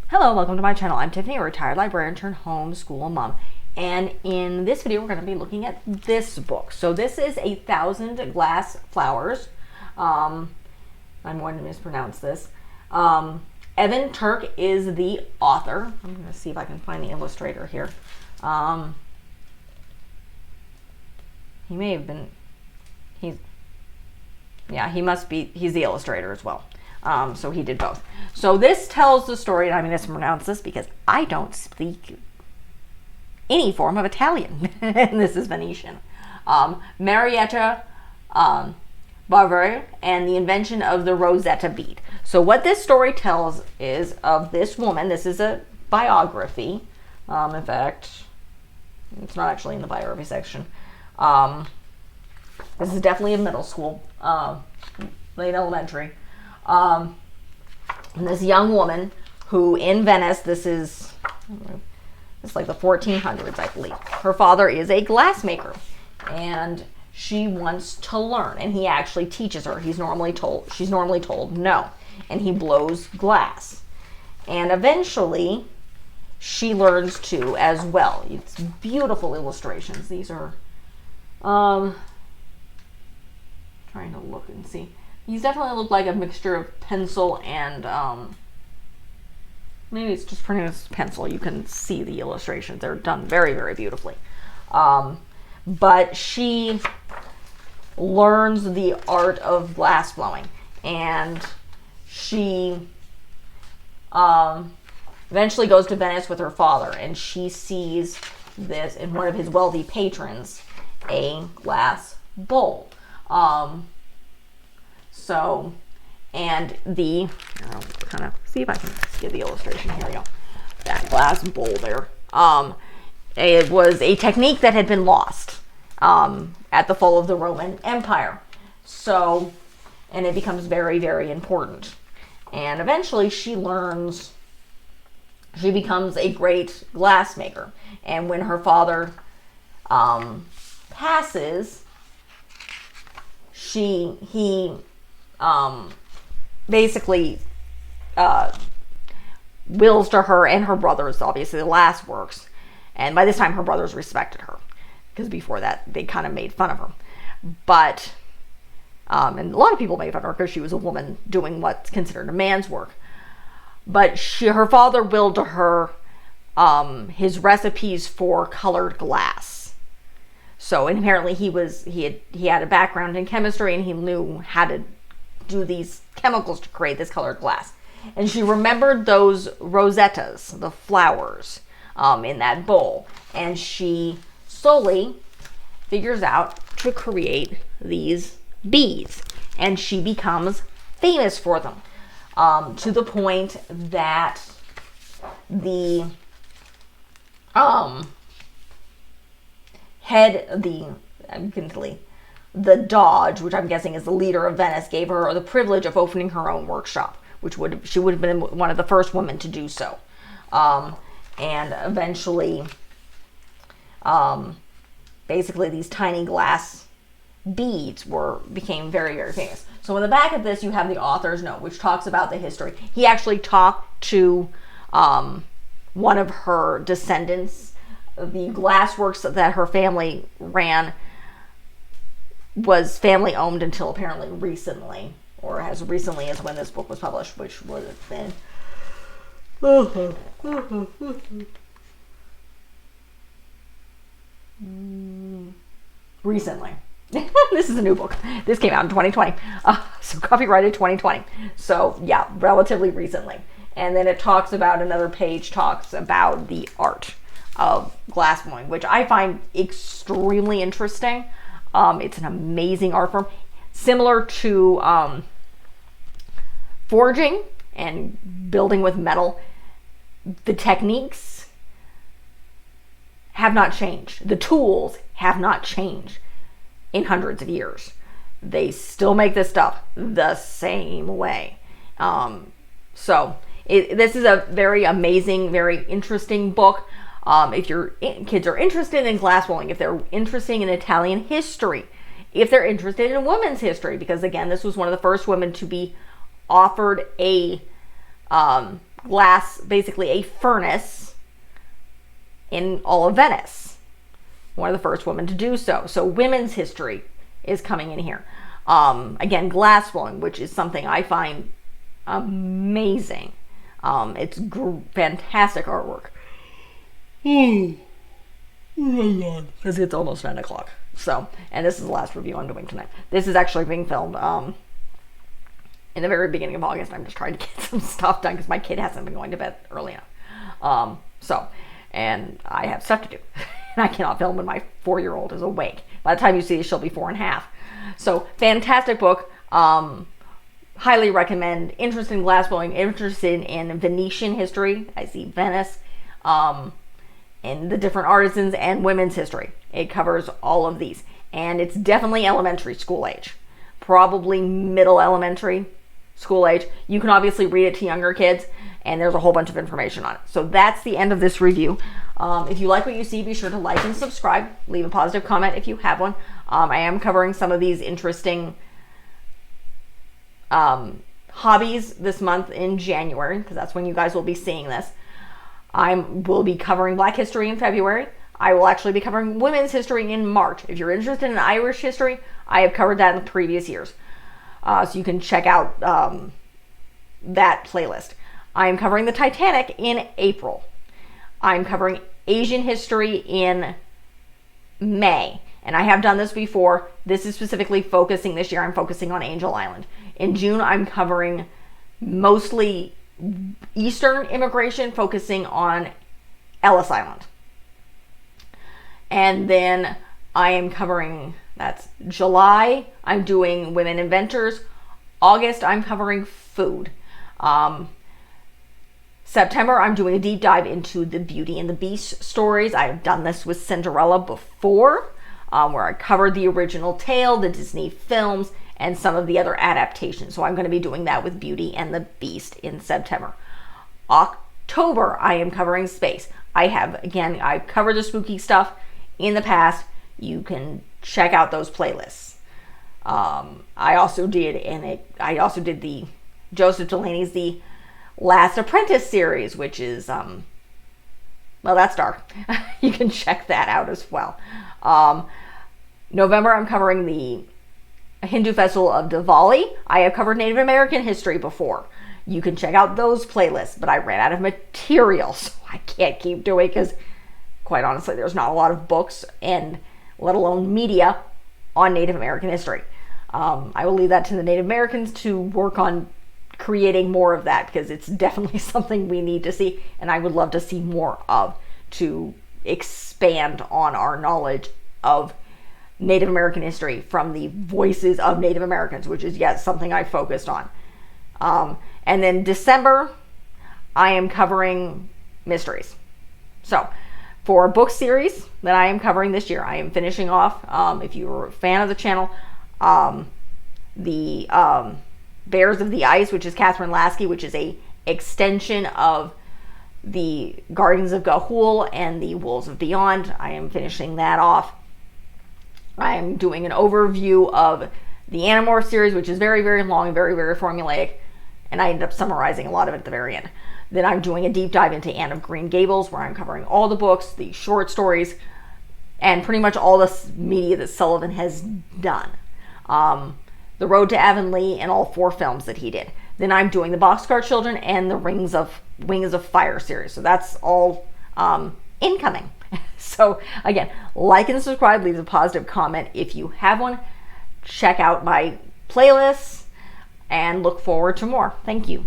Hello, welcome to my channel. I'm Tiffany, a retired librarian turned homeschool mom. And in this video, we're going to be looking at this book. So this is 1,000 Glass Flowers. I'm going to mispronounce this. Turk is the author. I'm going to see if I can find the illustrator here. He may have been, he must be, he's the illustrator as well. So he did both. So this tells the story, and I'm going to mispronounce this because I don't speak any form of Italian, and this is Venetian. Marietta, Barovier, and the invention of the Rosetta bead. So what this story tells is of this woman. This is a biography. In fact, it's not actually in the biography section. This is definitely a middle school, late elementary. And this young woman who in Venice, this is like the 1400s, I believe. Her father is a glassmaker, and she wants to learn, and he actually teaches her. She's normally told no, and he blows glass. And eventually she learns to as well. It's beautiful illustrations. These are trying to look and see. These definitely look like a mixture of pencil and maybe it's just pronounced pencil. You can see the illustrations. They're done very, very beautifully. But she learns the art of glass blowing, and she eventually goes to Venice with her father, and she sees this in one of his wealthy patrons, a glass bowl. And I'll kind of see if I can get the illustration. Here we go. That glass bowl there. It was a technique that had been lost at the fall of the Roman Empire. So, and it becomes very, very important. And eventually she becomes a great glassmaker. And when her father passes, he basically wills to her and her brothers, obviously, the last works. And by this time, her brothers respected her, because before that, they kind of made fun of her. But, and a lot of people made fun of her because she was a woman doing what's considered a man's work. But her father willed to her his recipes for colored glass. So, and apparently he had a background in chemistry, and he knew how to do these chemicals to create this colored glass. And she remembered those rosettas, the flowers, in that bowl. And she slowly figures out to create these beads. And she becomes famous for them, to the point that the the Doge, which I'm guessing is the leader of Venice, gave her the privilege of opening her own workshop, she would have been one of the first women to do so. And eventually, basically these tiny glass beads became very, very famous. So in the back of this, you have the author's note, which talks about the history. He actually talked to one of her descendants. The glassworks that her family ran was family owned until apparently recently, or as recently as when this book was published, which would have been recently. This is a new book. This came out in 2020, so copyrighted 2020. So yeah, relatively recently. And then it talks about, another page talks about the art of glass blowing, which I find extremely interesting. It's an amazing art form, similar to forging and building with metal. The techniques have not changed. The tools have not changed in hundreds of years. They still make this stuff the same way. So this is a very amazing, very interesting book. If your kids are interested in glass blowing, if they're interested in Italian history, if they're interested in women's history, because again, this was one of the first women to be offered a glass, basically a furnace in all of Venice. One of the first women to do so. So women's history is coming in here. Again, glass blowing, which is something I find amazing. It's fantastic artwork. Because it's almost 9 o'clock. So, and this is the last review I'm doing tonight. This is actually being filmed in the very beginning of August. I'm just trying to get some stuff done because my kid hasn't been going to bed early enough. And I have stuff to do. And I cannot film when my 4-year-old is awake. By the time you see it, she'll be 4.5. So, fantastic book. Highly recommend. Interested in glassblowing, interested in Venetian history. I see Venice. And the different artisans and women's history. It covers all of these. And it's definitely elementary school age. Probably middle elementary school age. You can obviously read it to younger kids, and there's a whole bunch of information on it. So that's the end of this review. If you like what you see, be sure to like and subscribe. Leave a positive comment if you have one. I am covering some of these interesting hobbies this month in January, because that's when you guys will be seeing this. I will be covering Black history in February. I will actually be covering women's history in March. If you're interested in Irish history, I have covered that in previous years. So you can check out that playlist. I am covering the Titanic in April. I'm covering Asian history in May. And I have done this before. This is specifically focusing, this year I'm focusing on Angel Island. In June, I'm covering mostly Eastern immigration, focusing on Ellis Island. And then I am covering, that's July, I'm doing women inventors. August, I'm covering food. September, I'm doing a deep dive into the Beauty and the Beast stories. I've done this with Cinderella before, where I covered the original tale, the Disney films, and some of the other adaptations. So I'm going to be doing that with Beauty and the Beast in September. October, I am covering space. I've covered the spooky stuff in the past. You can check out those playlists. I also did the Joseph Delaney's The Last Apprentice series, which is, well, that's dark. You can check that out as well. November, I'm covering the Hindu festival of Diwali. I have covered Native American history before. You can check out those playlists, but I ran out of material, so I can't keep doing, because quite honestly, there's not a lot of books and let alone media on Native American history. I will leave that to the Native Americans to work on creating more of that, because it's definitely something we need to see, and I would love to see more of, to expand on our knowledge of Native American history from the voices of Native Americans, which is, yes, something I focused on. And then December, I am covering mysteries. So, for a book series that I am covering this year, I am finishing off, if you're a fan of the channel, the Bears of the Ice, which is Catherine Lasky, which is a extension of the Guardians of Ga'Hoole and the Wolves of Beyond. I am finishing that off. I am doing an overview of the Animorph series, which is very, very long and very, very formulaic, and I ended up summarizing a lot of it at the very end. Then I'm doing a deep dive into Anne of Green Gables, where I'm covering all the books, the short stories, and pretty much all the media that Sullivan has done. The Road to Avonlea and all 4 films that he did. Then I'm doing the Boxcar Children and the Wings of Fire series. So that's all incoming. So again, like and subscribe, leave a positive comment if you have one. Check out my playlists and look forward to more. Thank you.